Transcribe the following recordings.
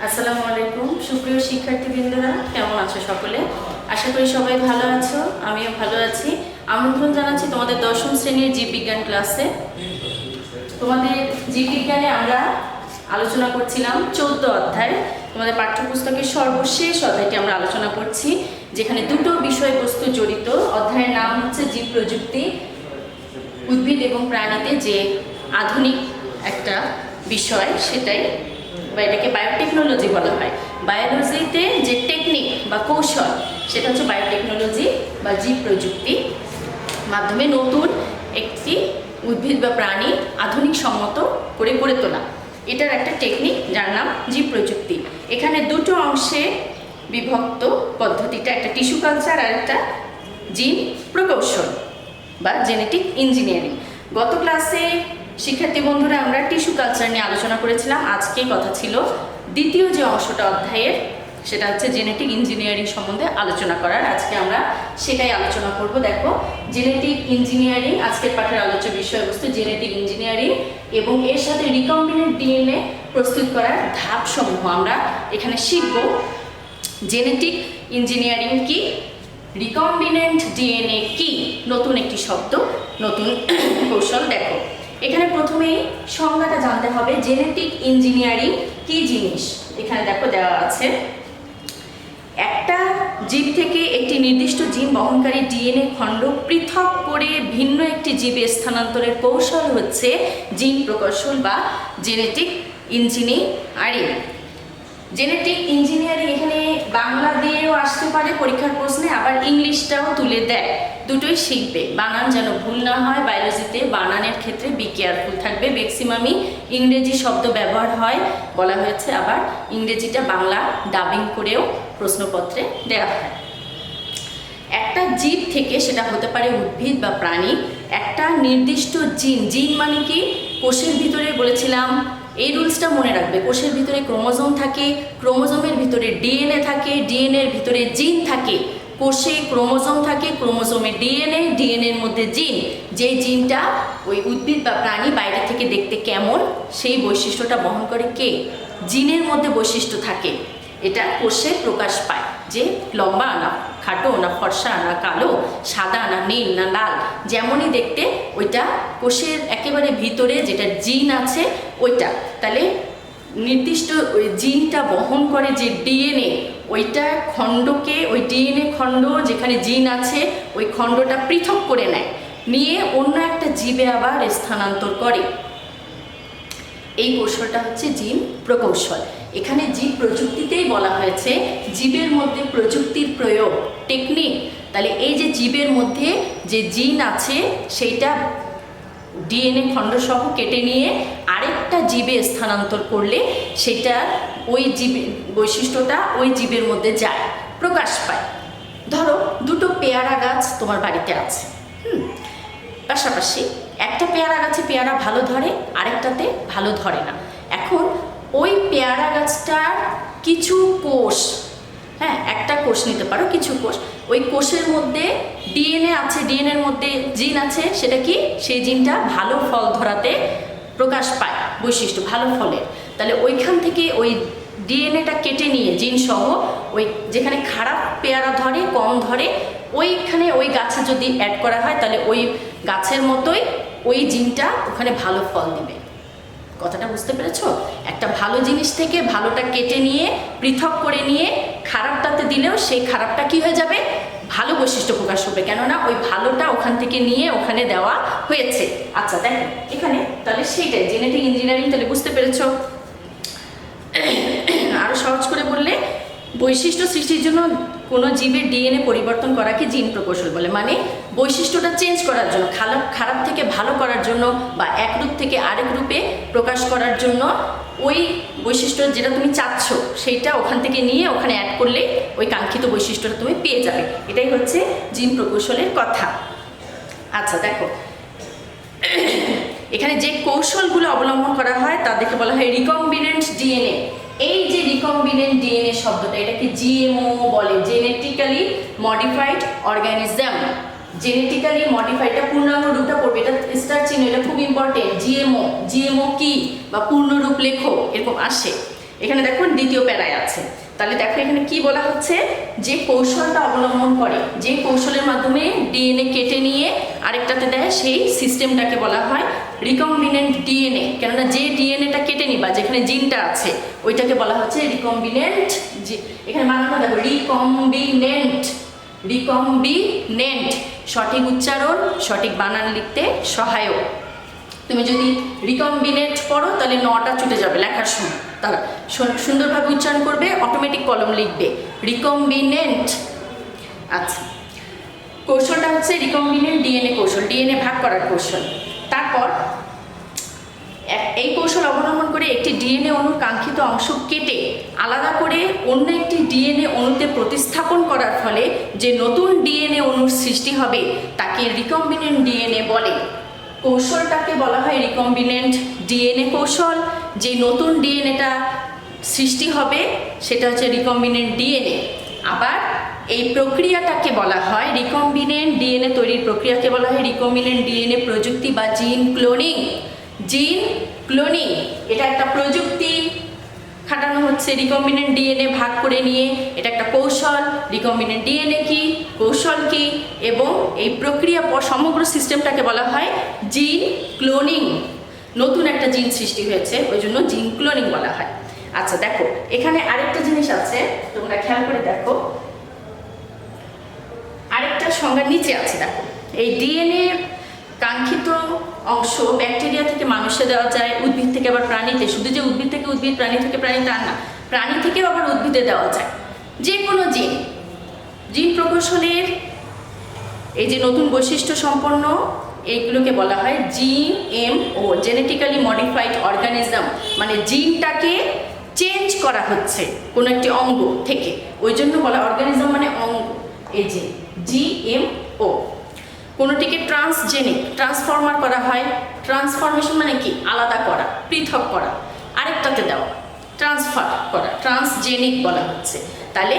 আসসালামু আলাইকুম সুপ্রিয় শিক্ষার্থীবৃন্দরা, কেমন আছো সকলে? আশা করি সবাই ভালো আছো, আমিও ভালো আছি। আমন্ত্রণ জানাচ্ছি তোমাদের দশম শ্রেণীর জীববিজ্ঞান ক্লাসে। তোমাদের জীববিজ্ঞানে আমরা আলোচনা করছিলাম 14 অধ্যায়। তোমাদের পাঠ্যপুস্তকের সর্বশেষ অধ্যায়টি আমরা আলোচনা করছি, যেখানে দুটো বিষয়বস্তু জড়িত। অধ্যায়ের নাম হচ্ছে জীব প্রযুক্তি। উদ্ভিদ এবং প্রাণীতে যে আধুনিক একটা বিষয়, সেটাই বা এটাকে বায়োটেকনোলজি বলা হয়। বায়োলজিতে যে টেকনিক বা কৌশল, সেটা হচ্ছে বায়োটেকনোলজি বা জীব প্রযুক্তি মাধ্যমে নতুন একটি উদ্ভিদ বা প্রাণী আধুনিক সম্মত করে গড়ে তোলা। এটার একটা টেকনিক যার নাম জীব প্রযুক্তি। এখানে দুটো অংশে বিভক্ত পদ্ধতিটা, একটা টিস্যু কালচার আর একটা জিন প্রকৌশল বা জেনেটিক ইঞ্জিনিয়ারিং। গত ক্লাসে শিক্ষার্থী বন্ধুরা আমরা টিস্যু কালচার নিয়ে আলোচনা করেছিলাম। আজকে কথা ছিল দ্বিতীয় যে অংশটা অধ্যায়ের, সেটা হচ্ছে জেনেটিক ইঞ্জিনিয়ারিং সম্বন্ধে আলোচনা করার। আজকে আমরা সেটাই আলোচনা করব। দেখো, জেনেটিক ইঞ্জিনিয়ারিং আজকের পাঠের আলোচ্য বিষয়বস্তু জেনেটিক ইঞ্জিনিয়ারিং, এবং এর সাথে রিকম্বিনেন্ট ডিএনএ প্রস্তুত করার ধাপসমূহ আমরা এখানে শিখব। জেনেটিক ইঞ্জিনিয়ারিং কি, রিকম্বিনেন্ট ডিএনএ কি, নতুন একটি শব্দ, নতুন কৌশল। দেখো, এখানে প্রথমেই সংজ্ঞাটা জানতে হবে। জেনেটিক ইঞ্জিনিয়ারিং কি জিনিস এখানে দেখো দেওয়া আছে। একটা জীব থেকে একটি নির্দিষ্ট জিন বহনকারী ডিএনএ খণ্ড পৃথক করে ভিন্ন একটি জীবে স্থানান্তরের কৌশল হচ্ছে জিন প্রকৌশল বা জেনেটিক ইঞ্জিনিয়ারিং। জেনেটিক ইঞ্জিনিয়ারিং এখানে বাংলা দিয়েও আসতে পারে পরীক্ষার প্রশ্নে, আবার ইংলিশটাও তুলে দেয়। দুটোই শিখবে, বানান যেন ভুল না হয়। বায়োলজিতে বানানের ক্ষেত্রে বি কেয়ারফুল থাকবে। ম্যাক্সিমামই ইংরেজি শব্দ ব্যবহার হয় বলা হয়েছে, আবার ইংরেজিটা বাংলা ডাবিং করেও প্রশ্নপত্রে দেওয়া হয়। একটা জীব থেকে, সেটা হতে পারে উদ্ভিদ বা প্রাণী, একটা নির্দিষ্ট জিন মানে কি, কোষের ভিতরে বলেছিলাম এই রুলসটা মনে রাখবে। কোষের ভিতরে ক্রোমোজোম থাকে, ক্রোমোজোমের ভিতরে ডিএনএ থাকে, ডিএনএর ভিতরে জিন থাকে। কোষে ক্রোমোজোম থাকে, ক্রোমোজোমে ডিএনএ, ডিএনএর মধ্যে জিন। যেই জিনটা ওই উদ্ভিদ বা প্রাণী বাইরে থেকে দেখতে কেমন, সেই বৈশিষ্ট্যটা বহন করে কে, জিনের মধ্যে বৈশিষ্ট্য থাকে। এটা কোষে প্রকাশ পায়, যে লম্বা না খাটো, না ফর্সা না কালো, সাদা না নীল না লাল, যেমনই দেখতে ওইটা কোষের একেবারে ভিতরে যেটা জিন আছে ওইটা। তাহলে নির্দিষ্ট ওই জিনটা বহন করে যে ডিএনএ, ওইটা খণ্ডকে, ওই ডিএনএ খণ্ড যেখানে জিন আছে ওই খণ্ডটা পৃথক করে নেয়, নিয়ে অন্য একটা জীবে আবার স্থানান্তর করে। এই কৌশলটা হচ্ছে জিন প্রকৌশল। এখানে জীব প্রযুক্তিতেই বলা হয়েছে জীবের মধ্যে প্রযুক্তির প্রয়োগ, টেকনিক। তাহলে এই যে জীবের মধ্যে যে জিন আছে সেইটা ডিএনএ খণ্ডসহ কেটে নিয়ে আরেকটা জীবে স্থানান্তর করলে সেটা ওই জীবের বৈশিষ্ট্যটা ওই জীবের মধ্যে যায়, প্রকাশ পায়। ধরো দুটো পেয়ারা গাছ তোমার বাড়িতে আছে, পাশাপাশি একটা পেয়ারা গাছে পেয়ারা ভালো ধরে, আরেকটাতে ভালো ধরে না। এখন ওই পেয়ারা গাছটার কিছু কোষ, একটা কোষ নিতে পারো, কিছু কোষ, ওই কোষের মধ্যে ডিএনএ আছে, ডিএনএর মধ্যে জিন আছে। সেটা কি, সেই জিনটা ভালো ফল ধরাতে প্রকাশ পায়, বৈশিষ্ট্য ভালো ফলের। তাহলে ওইখান থেকে ওই ডিএনএটা কেটে নিয়ে জিন সহ ওই যেখানে খারাপ পেয়ারা ধরে, কম ধরে, ওইখানে ওই গাছে যদি অ্যাড করা হয়, তাহলে ওই গাছের মতোই ওই জিনটা ওখানে ভালো ফল দিবে। কথাটা বুঝতে পেরেছো? একটা ভালো জিনিস থেকে ভালোটা কেটে নিয়ে পৃথক করে নিয়ে খারাপটাতে দিলেও সেই খারাপটা কি হয়ে যাবে, ভালো বৈশিষ্ট্য প্রকাশ হবে, কেননা ওই ভালোটা ওখান থেকে নিয়ে ওখানে দেওয়া হয়েছে। আচ্ছা দেখো এখানে, তাহলে সেইটাই জেনেটিক ইঞ্জিনিয়ারিং। তাহলে বুঝতে পেরেছো? আরো সহজ করে বললে, বৈশিষ্ট্য সৃষ্টির জন্য কোনো জীবের ডিএনএ পরিবর্তন করাকে জিন প্রকৌশল বলে। মানে বৈশিষ্ট্যটা চেঞ্জ করার জন্য, খারাপ থেকে ভালো করার জন্য, বা এক রূপ থেকে আরেক রূপে প্রকাশ করার জন্য ওই বৈশিষ্ট্য যেটা তুমি চাচ্ছ সেইটা ওখান থেকে নিয়ে ওখানে অ্যাড করলে ওই কাঙ্ক্ষিত বৈশিষ্ট্যটা তুমি পেয়ে যাবে। এটাই হচ্ছে জিন প্রকৌশলের কথা। আচ্ছা দেখো, এখানে যে কৌশলগুলো অবলম্বন করা হয় তাদেরকে বলা হয় রিকম্বিনেন্ট ডিএনএ। এই যে রিকম্বিনেন্ট ডিএনএ শব্দটা, এটাকে জিএমও বলে, জেনেটিক্যালি মডিফাইড অর্গানিজম। জেনেটিক্যালি মডিফাইডটা পূর্ণাঙ্গ রূপটা পড়বে, এটা স্টার চিহ্ন, এটা খুব ইম্পর্টেন্ট। জিএমও, জিএমও কি বা পূর্ণরূপ লেখো, এরকম আসে। এখানে দেখো দ্বিতীয় প্যারায় আছে। তাহলে দেখো এখানে কি বলা হচ্ছে, যে কৌশলটা অবলম্বন করে, যে কৌশলের মাধ্যমে ডিএনএ কেটে নিয়ে আরেকটাতে দেয়, সেই সিস্টেমটাকে বলা হয় রিকম্বিনেন্ট ডিএনএ। কেননা যে ডিএনএটা কেটে নিবা, যেখানে জিনটা আছে, ওইটাকে বলা হচ্ছে রিকম্বিনেন্ট। এখানে বানানো দেখো রিকম্বিনেন্ট, রিকম্বিনেন্ট সঠিক উচ্চারণ, সঠিক বানান লিখতে সহায়ক। তুমি যদি রিকম্বিনেন্ট পড়ো তাহলে নটা ছুটে যাবে লেখার সময়, তারা সুন্দরভাবে উচ্চারণ করবে, অটোমেটিক কলম লিখবে রিকম্বিনেন্ট। আচ্ছা, কৌশলটা হচ্ছে রিকম্বিনেন্ট ডিএনএ কৌশল, ডিএনএ ভাগ করার কৌশল। তারপর এই কৌশল অবলম্বন করে একটি ডিএনএ অণুর কাঙ্ক্ষিত অংশ কেটে আলাদা করে অন্য একটি ডিএনএ অণুতে প্রতিস্থাপন করার ফলে যে নতুন ডিএনএ অণুর সৃষ্টি হবে তাকে রিকম্বিনেন্ট ডিএনএ বলে। কৌশলটাকে বলা হয় রিকম্বিনেন্ট ডিএনএ কৌশল। যে নতুন ডিএনএটা সৃষ্টি হবে সেটা হচ্ছে রিকম্বিনেন্ট ডিএনএ। আবার এই প্রক্রিয়াটাকে বলা হয়, রিকম্বিনেন্ট ডিএনএ তৈরির প্রক্রিয়াকে বলা হয় রিকম্বিনেন্ট ডিএনএ প্রযুক্তি বা জিন ক্লোনিং। জিন ক্লোনিং এটা একটা প্রযুক্তি খাটানো হচ্ছে রিকম্বিনেন্ট ডিএনএ ভাগ করে নিয়ে, এটা একটা কৌশল। রিকম্বিনেন্ট ডিএনএ কি, কৌশল কি, এবং এই প্রক্রিয়া সমগ্র সিস্টেমটাকে বলা হয় জিন ক্লোনিং। নতুন একটা জিন সৃষ্টি হয়েছে, ওই জন্য জিন ক্লোনিং বলা হয়। আচ্ছা দেখো এখানে আরেকটা জিনিস আছে, তোমরা খেয়াল করে দেখো, আরেকটা সংজ্ঞার নিচে আছে দেখো, এই ডিএনএ কাঙ্ক্ষিত অংশ ব্যাকটেরিয়া থেকে মানুষে দেওয়া যায়, উদ্ভিদ থেকে আবার প্রাণীতে। শুধু যে উদ্ভিদ থেকে উদ্ভিদ, প্রাণী থেকে প্রাণী তা না, প্রাণী থেকেও আবার উদ্ভিদে দেওয়া যায়। যে কোনো জিন, জিন প্রকৌশলের এই যে নতুন বৈশিষ্ট্য সম্পন্ন এইগুলোকে বলা হয় জিএমও, জেনেটিক্যালি মডিফাইড অর্গানিজম। মানে জিনটাকে চেঞ্জ করা হচ্ছে কোনো একটি অঙ্গ থেকে, ওই জন্য বলা অর্গানিজম মানে অঙ্গ। এই যে জিএমও। কোনোটিকে ট্রান্সজেনিক, ট্রান্সফর্মার করা হয়। ট্রান্সফরমেশন মানে কি, আলাদা করা, পৃথক করা, আরেকটাতে দেওয়া, ট্রান্সফার করা, ট্রান্সজেনিক বলা হচ্ছে। তাহলে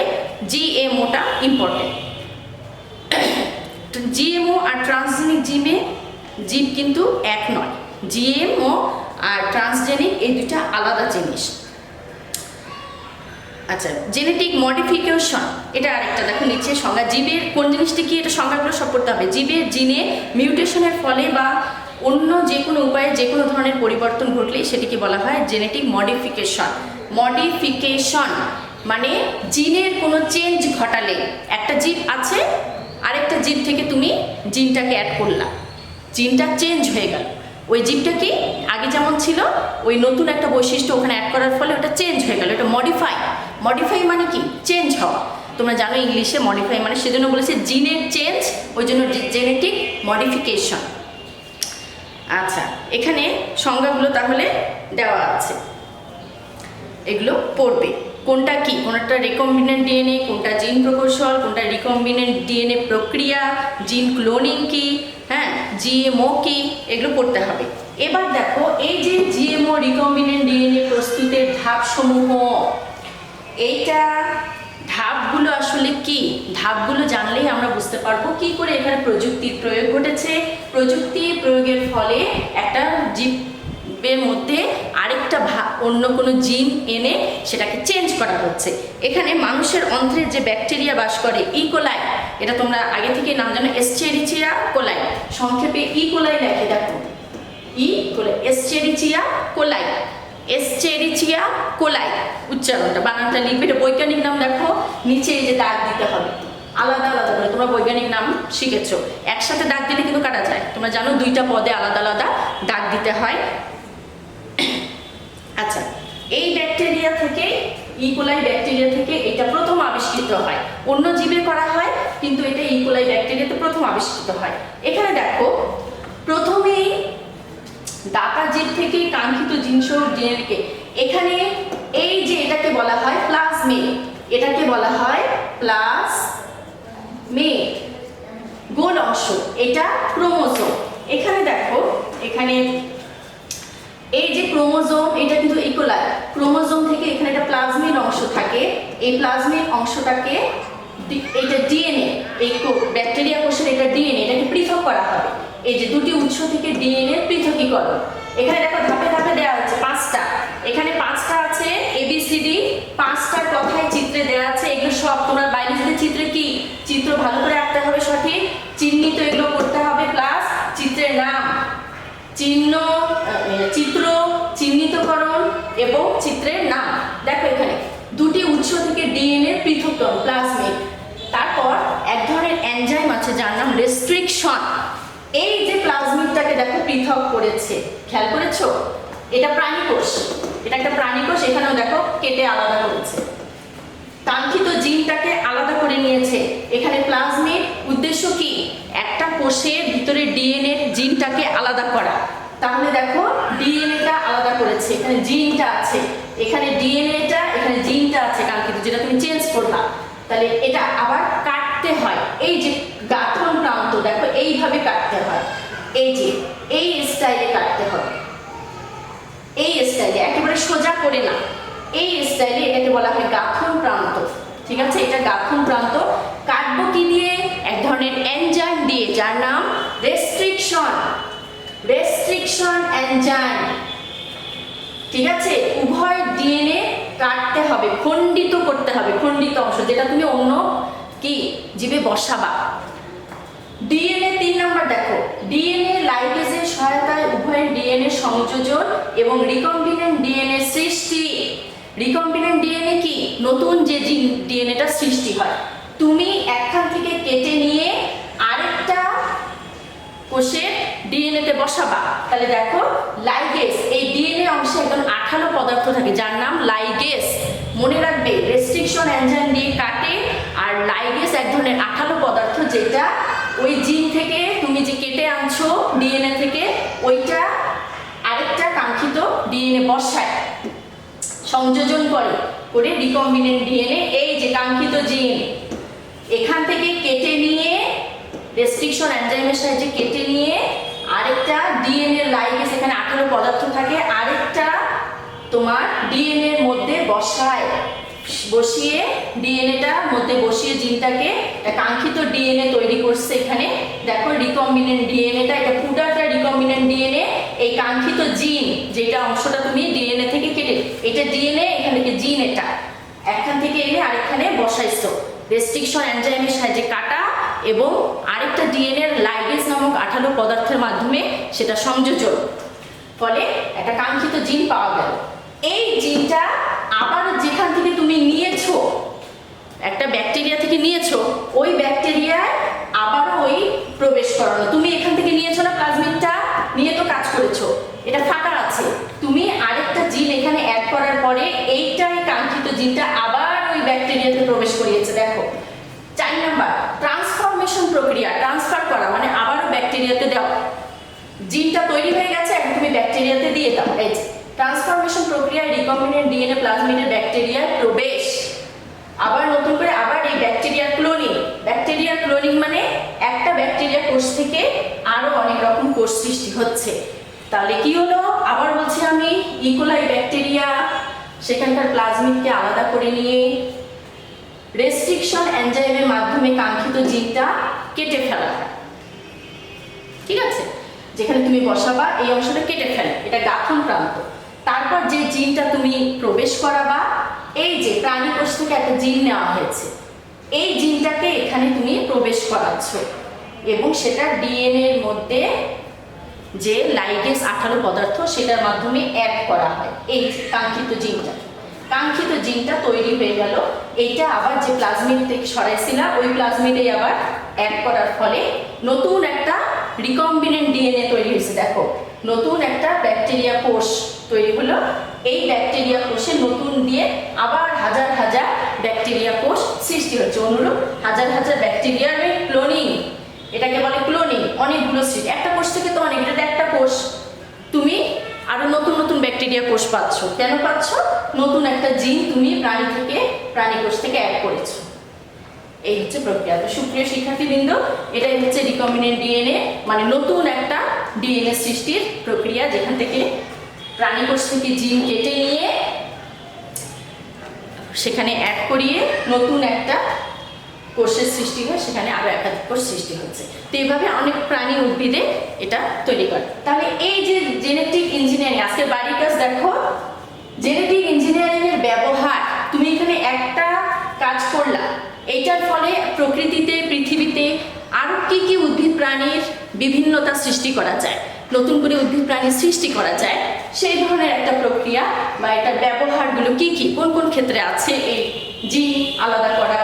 জিএমওটা ইম্পর্টেন্ট। জিএমও আর ট্রান্সজেনিক জীব কিন্তু এক নয়। জিএমও আর ট্রান্সজেনিক এই দুটা আলাদা জিনিস। আচ্ছা, জেনেটিক মডিফিকেশন এটা আরেকটা দেখো নিচে সংজ্ঞা। জীবের কোন জিনিসটি কি, এটা সংজ্ঞাগুলো সব করতে হবে। জীবের জিনে মিউটেশনের ফলে বা অন্য যে কোনো উপায়ে যে কোনো ধরনের পরিবর্তন ঘটলে সেটিকে বলা হয় জেনেটিক মডিফিকেশন। মডিফিকেশন মানে জিনের কোনো চেঞ্জ ঘটালে, একটা জীব আছে আরেকটা জীব থেকে তুমি জিনটাকে অ্যাড করলা, জিনটা চেঞ্জ হয়ে গেল, ওই জীবটা কি আগে যেমন ছিল ওই নতুন একটা বৈশিষ্ট্য ওখানে অ্যাড করার ফলে ওটা চেঞ্জ হয়ে গেল, এটা মডিফাই। মডিফাই মানে কি, চেঞ্জ হওয়া। তোমরা জানো ইংলিশে মডিফাই মানে, সেজন্য বলেছে জিনের চেঞ্জ, ওই জন্য জেনেটিক মডিফিকেশন। আচ্ছা, এখানে সংজ্ঞাগুলো তাহলে দেওয়া আছে, এগুলো পড়বে। কোনটা কি, কোনটা রিকম্বিনেন্ট ডিএনএ, কোনটা জিন প্রকৌশল, কোনটা রিকম্বিনেন্ট ডিএনএ প্রক্রিয়া, জিন ক্লোনিং কি, হ্যাঁ জিএমও কি, এগুলো পড়তে হবে। এবার দেখো এই যে জিএমও রিকম্বিনেন্ট ডিএনএ প্রস্তুতের ধাপসমূহ, এইটা ধাপগুলো আসলে কি, ধাপগুলো জানলেই আমরা বুঝতে পারবো কি করে এখানে প্রযুক্তির প্রয়োগ ঘটেছে। প্রযুক্তি প্রয়োগের ফলে একটা জীবের মধ্যে আরেকটা অন্য কোনো জিন এনে সেটাকে চেঞ্জ করা হচ্ছে। এখানে মানুষের অন্ত্রে যে ব্যাকটেরিয়া বাস করে ইকোলাই, এটা তোমরা আগে থেকে নাম জানো, এস্চেরিচিয়া কোলাই, সংক্ষেপে ইকোলাই লেখে দেখো, ইকোলাই, এস্চেরিচিয়া কোলাই, এস্চেরিচিয়া কোলাই উচ্চারণটা, বানানটা লিখবে। এটা বৈজ্ঞানিক নাম দেখো, নিচে এই যে দাগ দিতে হবে আলাদা আলাদা করে। তোমরা বৈজ্ঞানিক নাম শিখেছো, একসাথে দাগ দিলে কিন্তু কাটা যায়, তোমরা জানো দুইটা পদে আলাদা আলাদা দাগ দিতে হয়। আচ্ছা, এই ব্যাকটেরিয়া থেকে, ইকোলাই ব্যাকটেরিয়া থেকে এটা প্রথম আবিষ্কৃত হয়, অন্য জীবে করা হয় কিন্তু এটা ইকোলাই ব্যাকটেরিয়াতে প্রথম আবিষ্কৃত হয়। এখানে দেখো প্রথমেই দাতা জীব থেকে কাঙ্ক্ষিত জিনিস ডিএনএকে, এখানে এই যে এটাকে বলা হয় প্লাজমিড, এটাকে বলা হয় প্লাজমিড, গোল অংশ, এটা ক্রোমোজোম। এখানে দেখো, এখানে এই যে ক্রোমোজোম, এটা কিন্তু ইকোলাই, ক্রোমোজোম থেকে এখানে একটা প্লাজমিড অংশ থাকে, এই প্লাজমিড অংশটাকে এটা ডিএনএ, এই ব্যাকটেরিয়া কোষের এটা ডিএনএ, এটাকে পৃথক করা হবে। এই যে দুটি উৎস থেকে ডিএনএ পৃথকীকরণ, এখানে দেখো ধাপে ধাপে দেওয়া হচ্ছে পাঁচটা, এখানে পাঁচটা আছে ABC ABCD 5টা কথায় চিত্রে দেওয়া আছে, এগুলো সব তোমরা বায়োলজিতে চিত্রে কি চিত্র ভালো করে আঁকতে হবে, সঠিক চিহ্নিত এগুলো করতে হবে, প্লাস চিত্রের নাম, চিত্র, চিহ্নিতকরণ এবং চিত্রের নাম। দেখো এখানে দুটি উৎস থেকে ডিএনএ পৃথককরণ প্লাজমিড, তারপর এক ধরনের এনজাইম আছে যার নাম রেস্ট্রিকশন। এই যে প্লাজমিডটাকে দেখো পৃথক করেছে, খেয়াল করেছো? এটা প্রাণীকোষ, এটা একটা প্রাণীকোষ, এখানেও দেখো কেটে আলাদা করেছে, কাঙ্ক্ষিত জিনটাকে আলাদা করে নিয়েছে। এখানে প্লাজমিড উদ্দেশ্য কি? একটা কোষের ভিতরে ডিএনএ জিনটাকে আলাদা করা। তাহলে দেখো ডিএনএটা আলাদা করেছে, এখানে জিনটা আছে, এখানে ডিএনএটা, এখানে জিনটা আছে কাঙ্ক্ষিত, যেটা তুমি চেঞ্জ করবা। তাহলে এটা আবার কাটতে হয়, এই যে গাঁথন প্রান্ত দেখো এইভাবে কাটতে হয়, এই যে এই স্টাইলে কাটতে হবে, এই স্টাইলে, একেবারে সোজা করে না, এই স্টাইলে, এটাকে বলা হয় গাঁথন প্রান্ত। ঠিক আছে, এটা গাঁথন প্রান্ত। কাটবো কি দিয়ে? এক ধরনের এনজাইম দিয়ে যার নাম রেস্ট্রিকশন, রেস্ট্রিকশন এনজাইম। ঠিক আছে, উভয় ডিএনএ কাটতে হবে, খণ্ডিত করতে হবে, খণ্ডিত অংশ, যেটা তুমি অন্য কি জীবে বসাবা। ডিএনএ 3 নাম্বার দেখো, ডিএনএ লাইগেজের সহায়তায় উভয়ের ডিএনএ সংযোজন এবং রিকম্বিনেন্ট ডিএনএ সৃষ্টি। রিকম্বিনেন্ট ডিএনএ কি? নতুন যে ডিএনএটা সৃষ্টি হয়, তুমি একখান থেকে কেটে নিয়ে আরেকটা কোষের ডিএনএতে বসাবা। তাহলে দেখো লাইগেজ, এই ডিএনএ অংশে একদম আঠালো পদার্থ থাকে যার নাম লাইগেজ। মনে রাখবে রেস্ট্রিকশন এনজাইম দিয়ে কাটে, আর লাইগেজ এক ধরনের আঠালো পদার্থ যেটা ওই জিন থেকে তুমি যে কেটে আনছো ডিএনএ থেকে, ওইটা আরেকটা কাঙ্ক্ষিত ডিএনএ বসায়, সংযোজন করে রিকম্বিনেন্ট ডিএনএ, এই যে কাঙ্ক্ষিত জিন এখান থেকে কেটে নিয়ে রেস্ট্রিকশন এনজাইমের সাহায্যে কেটে নিয়ে আরেকটা ডিএনএ লাইগেজ, এখানে আঠালো পদার্থ থাকে, আরেকটা তোমার ডিএনএ এর মধ্যে বসিয়ে ডিএনএটার মধ্যে বসিয়ে জিনটাকে কাঙ্ক্ষিত ডিএনএ তৈরি করছে। এখানে দেখো রিকম্বিনেন্ট ডিএনএটা, এটা পুরাটা রিকম্বিনেন্ট ডিএনএ, এই কাঙ্ক্ষিত জিন যেটা অংশটা তুমি ডিএনএ থেকে কেটে, এটা ডিএনএ, এখান থেকে জিন, এটা একখান থেকে এনে আরেকখানে বসাইছো, রেস্ট্রিকশন এনজাইমের সাহায্যে কাটা এবং আরেকটা ডিএনএ লাইগেজ নামক আঠালো পদার্থের মাধ্যমে সেটা সংযোজন, ফলে একটা কাঙ্ক্ষিত জিন পাওয়া গেল। এই জিনটা আবার যেখান থেকে তুমি নিয়েছো, একটা ব্যাকটেরিয়া থেকে নিয়েছো, ওই ব্যাকটেরিয়ায় আবার ওই প্রবেশ করানো। তুমি এখান থেকে নিয়েছো না প্লাজমিডটা, নিয়ে তো কাজ করেছো, এটা ফাঁকা আছে, তুমি আরেকটা জিন এখানে অ্যাড করার পরে এইটাই কাঙ্ক্ষিত জিনটা আবার ওই ব্যাকটেরিয়াতে প্রবেশ করিয়েছে। দেখো 4 নাম্বার ট্রান্সফরমেশন প্রক্রিয়া, ট্রান্সফার করা মানে আবারও ব্যাকটেরিয়াতে দাও, জিনটা তৈরি হয়ে গেছে, এখন তুমি ব্যাকটেরিয়াতে দিয়ে দাও। এই যে ট্রান্সফরমেশন প্রক্রিয়ায় রিকম্বিনেন্ট ডিএনএ প্লাজমিডের ব্যাকটেরিয়ার প্রবেশ, আবার নতুন করে আবার এই ব্যাকটেরিয়ার ক্লোনিং। ব্যাকটেরিয়ার ক্লোনিং মানে একটা ব্যাকটেরিয়া কোষ থেকে আরো অনেক রকম কোষ সৃষ্টি হচ্ছে। তাহলে কি হলো? আবার বলছি আমি, ইকোলাই ব্যাকটেরিয়া সেখানকার প্লাজমিডকে আলাদা করে নিয়ে রেস্ট্রিকশন এনজাইমের মাধ্যমে কাঙ্ক্ষিত জিনটা কেটে ফেলা হয়। ঠিক আছে, যেখানে তুমি বসাবা এই অংশটা কেটে ফেলে, এটা গাঁথন প্রান্ত। তারপর যে জিনটা তুমি প্রবেশ করাবা, এই যে প্রাণী কোষ থেকে একটা জিন নেওয়া হয়েছে, এই জিনটাকে এখানে তুমি প্রবেশ করাচ্ছ এবং সেটা ডিএনএ এর মধ্যে যে লাইগেজ আঠালো পদার্থ সেটার মাধ্যমে অ্যাড করা হয়। এই কাঙ্ক্ষিত জিনটা তৈরি হয়ে গেল। এইটা আবার যে প্লাজমিড থেকে সরাইছিলা ওই প্লাজমিডে আবার অ্যাড করার ফলে নতুন একটা রিকম্বিনেন্ট ডিএনএ তৈরি হয়েছে। দেখো নতুন একটা ব্যাকটেরিয়া কোষ তৈরি হলো, এই ব্যাকটেরিয়া কোষে নতুন দিয়ে আবার হাজার হাজার ব্যাকটেরিয়া কোষ সৃষ্টি হচ্ছে, অনুরূপ হাজার হাজার ব্যাকটেরিয়ার ক্লোনিং, এটাকে বলে ক্লোনিং। অনেকগুলো সৃষ্টি, একটা কোষ থেকে তো অনেক, এটা একটা কোষ, তুমি আরো নতুন নতুন ব্যাকটেরিয়া কোষ পাচ্ছ। কেন পাচ্ছ? নতুন একটা জিন তুমি প্রাণী কোষ থেকে অ্যাড করেছো। এই হচ্ছে প্রক্রিয়া। তো সুপ্রিয় শিক্ষার্থীবৃন্দ, এটাই হচ্ছে রিকম্বিনেন্ট ডিএনএ, মানে নতুন একটা ডিএনএ সৃষ্টির প্রক্রিয়া, যেখান থেকে প্রাণী কোষ থেকে জিন কেটে নিয়ে সেখানে অ্যাড করিয়ে নতুন একটা কোষের সৃষ্টি হয়, সেখানে আরো একাধিক কোষ সৃষ্টি হচ্ছে। তো এইভাবে অনেক প্রাণী উদ্ভিদে এটা তৈরি করে। তাহলে এই যে জেনেটিক ইঞ্জিনিয়ারিং, আজকে বাড়ির কাজ দেখো, জেনেটিক ইঞ্জিনিয়ারিং এর ব্যবহার, তুমি এখানে একটা কাজ করলা, এইটার ফলে প্রকৃতিতে, পৃথিবীতে আরো কি কি উদ্ভিদ প্রাণীর বিভিন্নতা সৃষ্টি করা যায়, নতুন করে উদ্ভিদ প্রাণীর সৃষ্টি করা যায়, সেই ধরনের একটা প্রক্রিয়া বা এটার ব্যবহারগুলো কি কি, কোন কোন ক্ষেত্রে আছে, এই জিন আলাদা করা,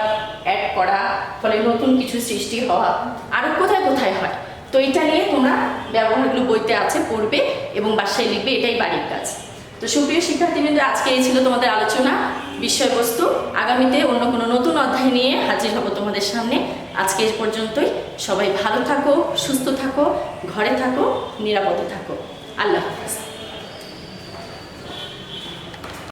অ্যাড করা, ফলে নতুন কিছু সৃষ্টি হওয়া, আরো কোথায় কোথায় হয়। তো এটা নিয়ে তোমরা ব্যবহারগুলো বইতে আছে, পড়বে এবং বাসায় লিখবে, এটাই বাড়ির কাজ। তো সুপ্রিয় শিক্ষার্থীবৃন্দ, আজকে এই ছিল তোমাদের আলোচনা বিষয়বস্তু। আগামীতে অন্য কোনো নতুন অধ্যায় নিয়ে হাজির হব তোমাদের সামনে। আজকে এই পর্যন্তই। সবাই ভালো থাকো, সুস্থ থাকো, ঘরে থাকো, নিরাপদে থাকো। আল্লাহ হাফেজ।